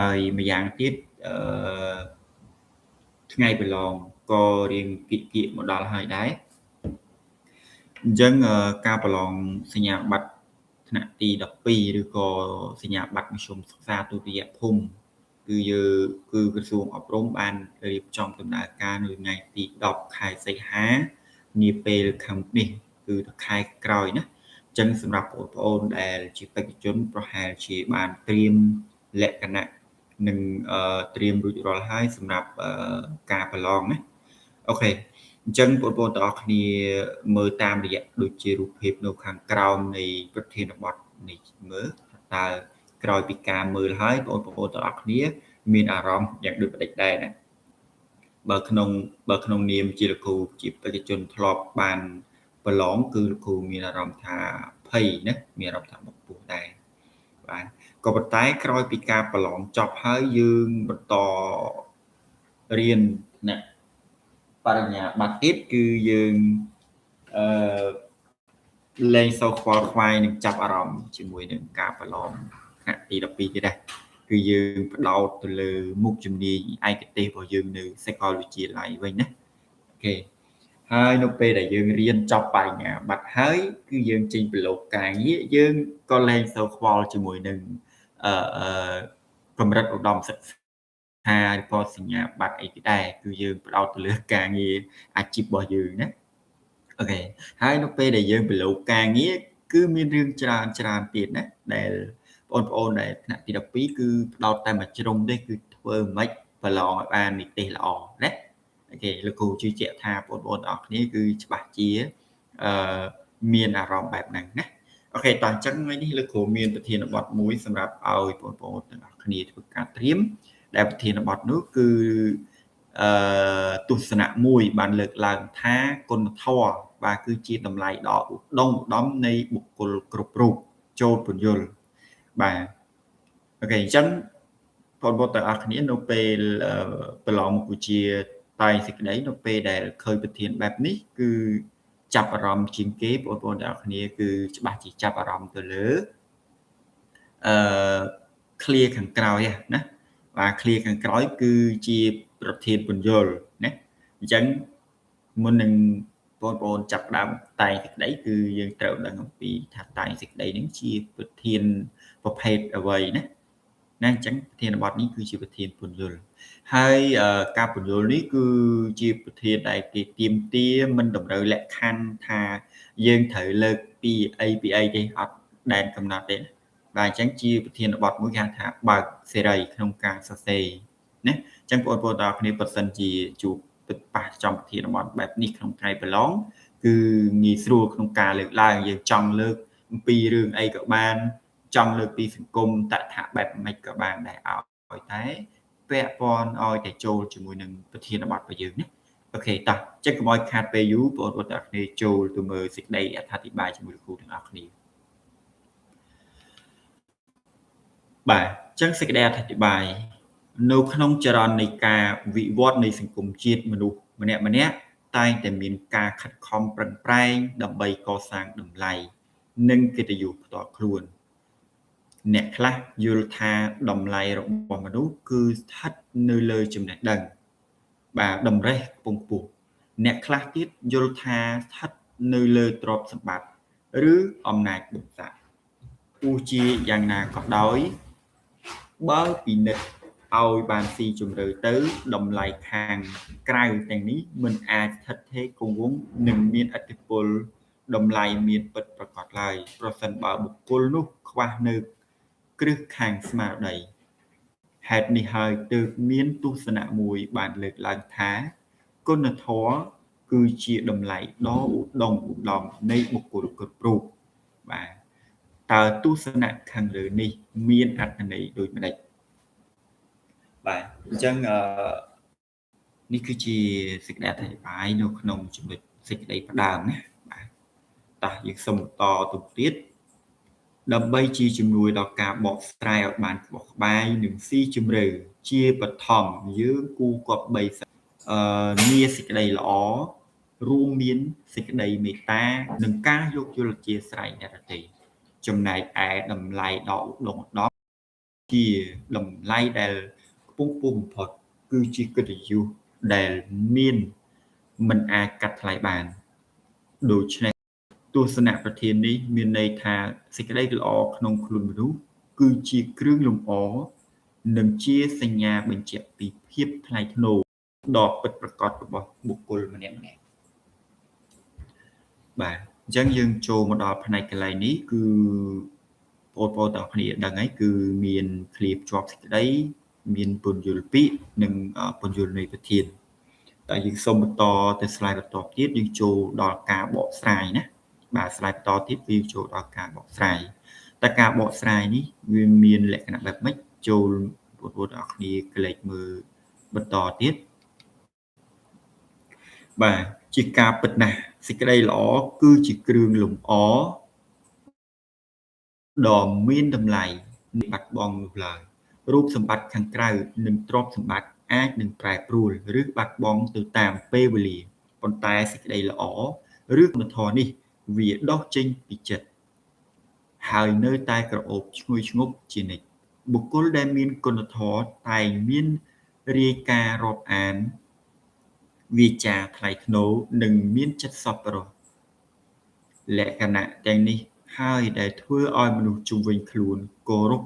ហើយម្យ៉ាងទៀតថ្ងៃប្រឡងក៏រៀងគៀកមកដល់ហើយដែរអញ្ចឹងការប្រឡងសញ្ញាបត្រថ្នាក់ទី12ឬក៏សញ្ញាបត្រមធ្យមសិក្សាទុតិយភូមិគឺក្រសួងអប់រំបានរៀបចំដំណើរការនៅថ្ងៃទី10ខែសីហានាពេលខាងនេះគឺខែក្រោយណាអញ្ចឹងសម្រាប់បងប្អូនដែលជាបេក្ខជនប្រហែលជាបានត្រៀមលក្ខណៈនិងត្រៀមរួចរាល់ហើយសម្រាប់ការប្រឡងណាអូខេអញ្ចឹងបងប្អូនទាំងអស់គ្នាមើលតាមរយៈដូចជារូបភាពនៅខាងក្រោមនៃប្រធានបទនេះមើលតើក្រោយពីការមើលហើយបងប្អូនទាំងអស់គ្នាមានអារម្មណ៍យ៉ាងដូចម្តេចដែរណាបើក្នុងនាមជាលោកគ្រូជាបេក្ខជនធ្លាប់បានប្រឡងគឺលោកគ្រូមានអារម្មណ៍ថាភ័យណាមានអារម្មណ៍ថាបពុះដែរបាទក៏ប៉ុន្តែក្រោយពីការប្រឡងចប់ហើយយើងបន្តរៀនណាបរិញ្ញាបត្រទៀតគឺយើងលែងសូវខ្វល់ខ្វាយនឹងចាប់អារម្មណ៍ជាមួយនឹងការប្រឡងថ្នាក់ទី12ទៀតដែរគឺយើងបដោតទៅលើមុខជំនាញឯកទេសរបស់យើងនៅសាកលវិទ្យាល័យវិញណាអូខេហើយនៅពេលដែលយើងរៀនចប់បរិញ្ញាបត្រហើយគឺយើងចេញប្រឡូកការងារយើងក៏លែងសូវខ្វល់ជាមួយនឹងកម្រិតឧត្តមសិក្សាឬក៏សញ្ញាបត្រអីគេដែរគឺយើងបដោតទៅលើការងារអាជីពរបស់យើងណាអូខេហើយនៅពេលដែលយើងប្រឡូកការងារគឺមានរឿងច្រើនទៀតណាដែលបងប្អូនដែលថ្នាក់ទី12គឺផ្ដោតតែមួយជ្រុងទេគឺធ្វើមិនប្រឡងឲ្យបាននិទេសល្អណាអូខេលោកគ្រូជឿជាក់ថាបងប្អូនទាំងអស់គ្នាគឺច្បាស់ជាមានអារម្មណ៍បែបហ្នឹងណាអូខេតោះអញ្ចឹងថ្ងៃនេះលោកគ្រូមានប្រធានបទមួយសម្រាប់ឲ្យបងប្អូនទាំងអស់គ្នាធ្វើការត្រៀមដែលប្រធានបទនោះគឺទស្សនៈមួយបានលើកឡើងថាគុណធម៌បាទគឺជាតម្លៃដ៏ឧត្តមនៃបុគ្គលគ្រប់រូបចូលពន្យល់បាទអូខេអញ្ចឹងបងប្អូនទាំងអស់គ្នានៅពេលប្រឡងមុខវិជ្ជាតែងសេចក្តីនៅពេលដែលឃើញប្រធានបែបនេះគឺចាប់អារម្មណ៍ជាងគេបងប្អូនទាំងអស់គ្នាគឺច្បាស់ជាចាប់អារម្មណ៍ទៅលើclear ខាងក្រោយណាបាទ clear ខាងក្រោយគឺជាប្រធានពន្យល់ណាអញ្ចឹងមុននឹងបងប្អូនចាប់ដើមតែងសេចក្តីគឺយើងត្រូវដឹងអំពីថាតែងសេចក្តីនឹងជាប្រធានប្រភេទអ្វីណាអញ្ចឹងប្រធានបទនេះគឺជាប្រធានពន្យល់ហើយការពន្យល់នេះគឺជាប្រធានដែលគេទាមទារមិនតម្រូវលក្ខខណ្ឌថាយើងត្រូវលើកពីអីទេអត់ដែនកំណត់ទេបាទអញ្ចឹងជាប្រធានបទមួយគេថាបើកសេរីក្នុងការសរសេរណាអញ្ចឹងបងប្អូនទាំងគ្នាបើសិនជាជួបប៉ះចំប្រធានបទបែបនេះក្នុងថ្ងៃប្រឡងគឺងាយស្រួលក្នុងការលើកឡើងយើងចង់លើកអំពីរឿងអីក៏បានចង់លើកពីសង្គមតថាបែបម៉េចក៏បានដែរឲ្យតែពាក់ព័ន្ធឲ្យតែចូលជាមួយនឹងប្រធានបទរបស់យើងណាអូខេតោះអញ្ចឹងកុំឲ្យខាតពេលយូរបងប្អូនទាំងគ្នាចូលទៅមើលសេចក្តីអត្ថាធិប្បាយជាមួយលោកគ្រូទាំងអស់គ្នាបាទអញ្ចឹងសេចក្តីអត្ថាធិប្បាយនៅក្នុងចរន្តនៃការវិវត្តនៃសង្គមជាតិមនុស្សម្នាក់តែងតែមានការខិតខំប្រឹងប្រែងដើម្បីកសាងតម្លៃនិងកិត្តិយសផ្ទាល់ខ្លួនអ្នកខ្លះយល់ថាតម្លៃរបស់មនុស្សគឺស្ថិតនៅលើចំណេះដឹងបាទតម្រេះខ្ពង់ខ្ពស់អ្នកខ្លះទៀតយល់ថាស្ថិតនៅលើទ្រព្យសម្បត្តិឬអំណាចបុព្វស័ក្តិទោះជាយ៉ាងណាក៏ដោយបើពិនិត្យឲ្យបានស៊ីជម្រៅទៅតម្លៃខាងក្រៅទាំងនេះមិនអាចស្ថិតថេរគង់វង្សនិងមានឥទ្ធិពលតម្លៃមានពិតប្រាកដឡើយប្រសិនបើបុគ្គលនោះខ្វះនៅគ្រឹះខាងស្មារតីហេតុនេះហើយទើបមានទស្សនៈមួយបានលើកឡើងថាគុណធម៌គឺជាតម្លៃដ៏ឧត្តមនៃបុគ្គលគ្រប់រូបបាទតើទស្សនៈខាងលើនេះមានអត្ថន័យដូចម្តេចបាទអញ្ចឹងនេះគឺជាសេចក្តីអធិប្បាយនៅក្នុងចំណុចសេចក្តីផ្ដើមណាបាទតោះយើងសូមបន្តទៅទៀតដើម្បីជាជំនួយដល់ការបកស្រាយឲ្យបានក្បោះក្បាយនិងស៊ីជម្រៅជាបឋមយើងគូគប្បីងារសេចក្តីល្អរួមមានសេចក្តីមេត្តានិងការយកយល់អធ្យាស្រ័យអ្នកដទៃចំណែកឯតម្លៃដ៏ឧត្តម ជាតម្លៃដែលខ្ពង់ខ្ពស់បំផុតគឺជាកិត្តិយសដែលមានមិនអាចកាត់ថ្លៃបានដូច្នេះទស្សនៈប្រធាននេះមានន័យថាសេចក្តីល្អក្នុងខ្លួនមនុស្សគឺជាគ្រឿងលម្អនិងជាសញ្ញាបញ្ជាក់ពីភាពថ្លៃថ្នូរដ៏ពិតប្រាកដរបស់បុគ្គលម្នាក់ៗបាទអញ្ចឹងយើងចូលមកដល់ផ្នែកកន្លែងនេះគឺបងប្អូនទាំងអស់គ្នាដឹងហើយគឺមានឃ្លាភ្ជាប់សេចក្តីមានពន្យល់ពាក្យនិងពន្យល់ន័យប្រធានតែយើងសូមបន្តទៅ slide បន្តទៀតយើងចូលដល់ការបកស្រាយណាបាទ slide បន្តទៀតគឺចូលដល់ការបកស្រាយតែការបកស្រាយនេះវាមានលក្ខណៈបែបម៉េចចូលបងប្អូនទាំងអស់គ្នាក្លែកមើលបន្តទៀតបាទជាការពិតណាស់សេចក្តីល្អគឺជាគ្រឿងលម្អដ៏មានតម្លៃមិនបាត់បង់នោះឡើយរូបសម្បត្តិខាងក្រៅនិងទ្រព្យសម្បត្តិអាចនឹងប្រែប្រួលឬបាត់បង់ទៅតាមពេលវេលាប៉ុន្តែសេចក្តីល្អឬគុណធម៌នេះវាដុះចេញពីចិត្តហើយនៅតែក្រអូបឈ្ងុយឈ្ងប់ជានិច្ចបុគ្គលដែលមានគុណធម៌តែងមានរាយការណ៍រាប់អានវាចាថ្លៃថ្នូរនិងមានចិត្តសប្បុរសលក្ខណៈទាំងនេះហើយដែលធ្វើឲ្យមនុស្សជុំវិញខ្លួនគោរព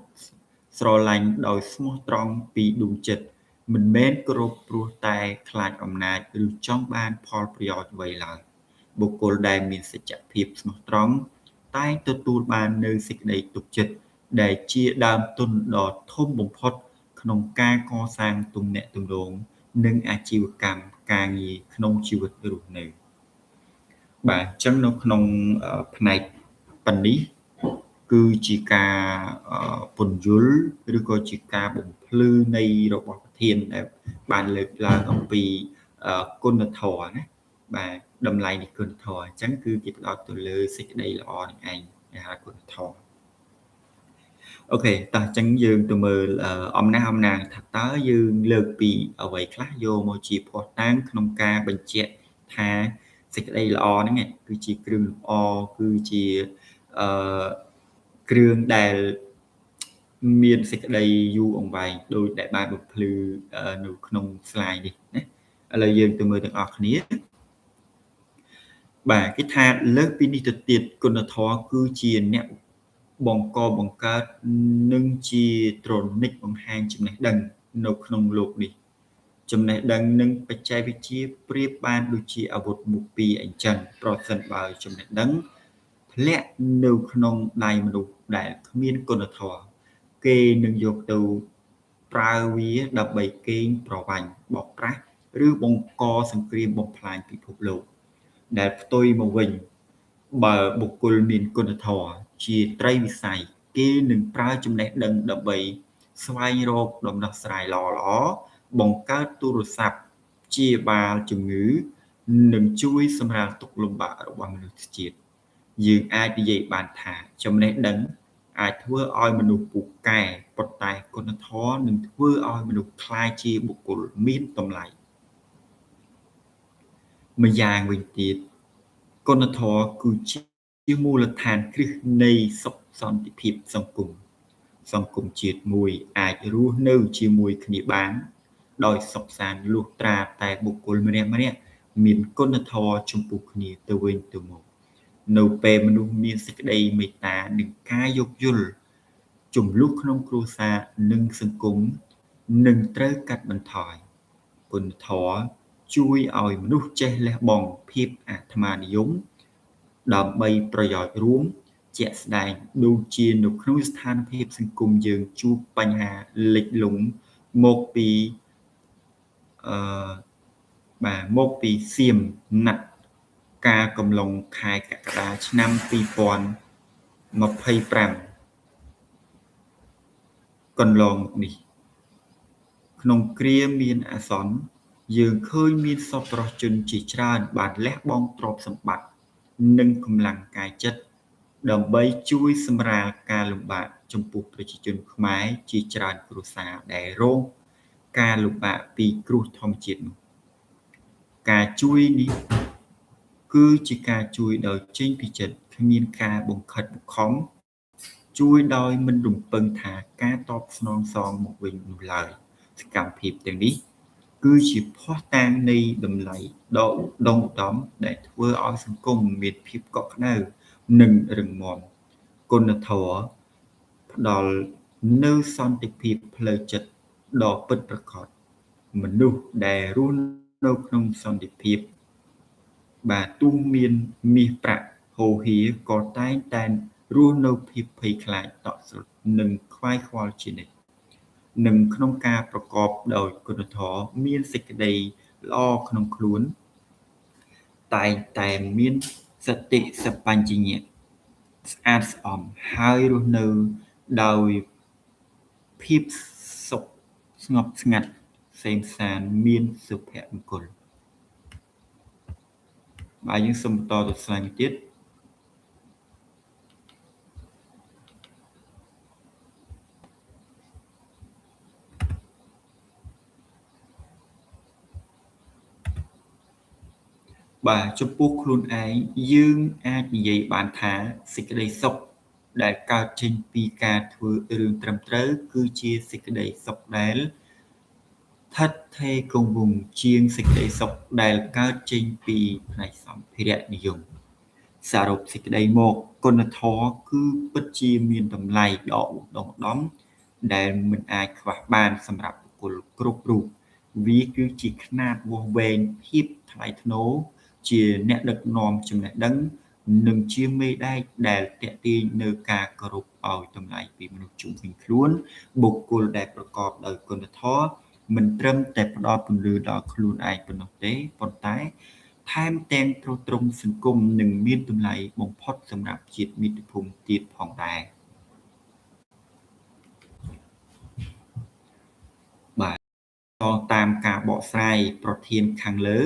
ស្រឡាញ់ដោយស្មោះត្រង់ពីដួងចិត្តមិនមែនគោរពព្រោះតែខ្លាចអំណាចឬចង់បានផលប្រយោជន៍អ្វីឡើយបុគ្គលដែលមានសច្ចភាពស្មោះត្រង់តែងទទួលបាននូវសេចក្តីទុកចិត្តដែលជាដើមទុនដ៏ធំបំផុតក្នុងការកសាងទំនាក់ទំនងនិងអាជីវកម្មការងារក្នុងជីវិតរស់នៅបាទអញ្ចឹងនៅក្នុងផ្នែកប៉ុណ្នេះគឺជាការពន្យល់ឬក៏ជាការបំភ្លឺនៃរបស់ប្រធានដែលបានលើកឡើងអំពីគុណធម៌ណាបាទតម្លៃនៃគុណធម៌អញ្ចឹងគឺគេផ្ដោតទៅលើសេចក្តីល្អនឹងឯងគេហៅគុណធម៌អូខេតោះអញ្ចឹងយើងទៅមើលអំណះថាតើយើងលើកពីអ្វីខ្លះយកមកជាភស្តុតាងក្នុងការបញ្ជាក់ថាសេចក្តីល្អហ្នឹងគឺជាគ្រឿងលម្អគឺជាគ្រឿងដែលមានសេចក្តីយូរអង្វែងដោយដែលបានបំភ្លឺនៅក្នុង slide នេះណាឥឡូវយើងទៅមើលទាំងអស់គ្នាបាទគេថាលើសពីនេះទៅទៀតគុណធម៌គឺជាអ្នកបង្កបង្កើតនិងជាត្រនិចបង្ហាញចំណេះដឹងនៅក្នុងโลกនេះចំណេះដឹងនិងបច្ចេកវិទ្យាប្រៀបបានដូចជាអាវុធមុខពីរអញ្ចឹងប្រសិនបើចំណេះដឹងធ្លាក់នៅក្នុងដៃមនុស្សដែលគ្មានគុណធម៌គេនឹងយកទៅប្រើវាដើម្បីកេងប្រវ័ញ្ចបោកប្រាស់ឬបង្កសង្គ្រាមបំផ្លាញពិភពលោកដែលផ្ទុយមកវិញបើបុគ្គលមានគុណធម៌ជាត្រីវិស័យគេនឹងប្រើចំណេះដឹងដើម្បីស្វែងរកដំណោះស្រាយល្អៗបង្កើតទូរស័ព្ទព្យាបាលជំងឺនិងជួយសម្រាលទុក្ខលំបាករបស់មនុស្សជាតិយើងអាចនិយាយបានថាចំណេះដឹងអាចធ្វើឲ្យមនុស្សពូកែប៉ុន្តែគុណធម៌នឹងធ្វើឲ្យមនុស្សក្លាយជាបុគ្គលមានតម្លៃម្យ៉ាងវិញទៀតគុណធម៌គឺជាមូលដ្ឋានគ្រឹះនៃសុខសន្តិភាពសង្គមជាតិមួយអាចរស់នៅជាមួយគ្នាបានដោយសុខសាន្តលុះត្រាតែបុគ្គលម្នាក់មានគុណធម៌ចំពោះគ្នាទៅវិញទៅមកនៅពេលមនុស្សមានសេចក្តីមេត្តានិងការយោគយល់ចំនួនក្នុងគ្រួសារនិងសង្គមនឹងត្រូវកាត់បន្ថយគុណធម៌ជួយឲ្យមនុស្សចេះលះបង់ភាពអាត្មានិយមដើម្បីប្រយោជន៍រួមជាក់ស្ដែងដូចជានៅក្នុងស្ថានភាពសង្គមយើងជួបបញ្ហាលិចលង់មកពីមកពីសៀមណាត់ការកំឡុងខែកក្កដាឆ្នាំ2025កន្លងនេះក្នុងគ្រាមានអាសន្នយើងឃើញមានសប្បុរសជនជាច្រើនបានលះបង់ទ្រព្យសម្បត្តិនិងកម្លាំងកាយចិត្តដើម្បីជួយសម្រាលការលំបាកចំពោះប្រជាជនខ្មែរជាច្រើនគ្រួសារដែលរងការលំបាកពីគ្រោះធម្មជាតិនោះការជួយនេះគឺជាការជួយដោយចេញពីចិត្តគ្មានការបង្ខិតបង្ខំ ជួយដោយមិនរំពឹងថាការតបស្នងសងមកវិញនោះឡើយសកម្មភាពទាំងនេះគឺជាភស្តុតាងនៃតម្លៃដ៏ឧត្តមឧត្តមដែលធ្វើឲ្យសង្គមមានភាពកក់ក្ដៅនិងរឹងមាំគុណធម៌ផ្ដល់នូវសន្តិភាពផ្លូវចិត្តដ៏ពិតប្រាកដមនុស្សដែលរស់នៅក្នុងសន្តិភាពបាទទោះមានមាសប្រាក់ហូរហៀរក៏តែងតែរស់នៅភាពភ័យខ្លាចតក់ស្លុតនិងខ្វាយខ្វល់ជានិច្ចនិងក្នុងការប្រកបដោយគុណធម៌មានសេចក្តីល្អក្នុងខ្លួនតែងតែមានសតិសម្បជញ្ញៈស្អាតស្អំហើយរស់នៅដោយភាពសុខស្ងប់ស្ងាត់សេមសានមានសុភមង្គលបាទយើងសូមបន្តទៅស្លាយមួយទៀតបាទចំពោះខ្លួនឯងយើងអាចនិយាយបានថាសេចក្តីសុខដែលកើតចេញពីការធ្វើរឿងត្រឹមត្រូវគឺជាសេចក្តីសុខដែលឋិតថេរគង់វង្សជាងសេចក្តីសុខដែលកើតចេញពីផ្នែកសម្ភារៈនិយមសរុបសេចក្តីមកគុណធម៌គឺពិតជាមានតម្លៃដ៏ឧត្តមឧត្តមដែលមិនអាចខ្វះបានសម្រាប់បុគ្គលគ្រប់រូបវាគឺជាខ្នាតវាស់វែងភាពថ្លៃថ្នូរជាអ្នកដឹកនាំចំណេះដឹងនិងជាមេដែកដែលទាក់ទាញនៅការគោរពឲ្យតម្លៃពីមនុស្សជុំវិញខ្លួនបុគ្គលដែលប្រកបដោយគុណធម៌មិនត្រឹមតែផ្ដល់ពន្លឺដល់ខ្លួនឯងប៉ុណ្ណោះទេប៉ុន្តែថែមទាំងទ្រទ្រង់សង្គមនិងមានតម្លៃបំផុតសម្រាប់ជាតិមាតុភូមិទៀតផងដែរបាទតាមការបកស្រាយប្រធានខាងលើ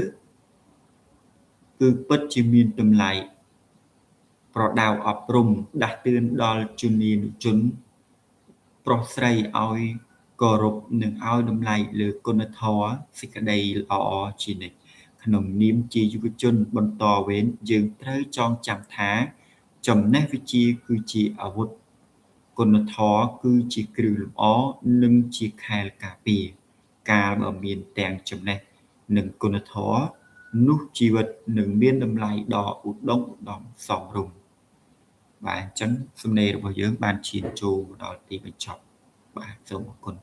គឺពិតជាមានតម្លៃប្រដៅអប់រំដាស់តឿនដល់ជំនានុជនប្រុសស្រីឲ្យគោរពនិងឲ្យតម្លៃលើគុណធម៌សេចក្តីល្អជានិច្ចក្នុងនាមជាយុវជនបន្តវេនយើងត្រូវចងចាំថាចំណេះវិជ្ជាគឺជាអាវុធគុណធម៌គឺជាគ្រឿងលម្អនិងជាខែលការពារកាលបើមានទាំងចំណេះនិងគុណធម៌នោះជីវិតនឹងមានតម្លៃដ៏ឧត្តមឧត្តមសមរម្យបាទអញ្ចឹងសំណេររបស់យើងបានឈានចូលមកដល់ទីបញ្ចប់បាទសូមអរគុណ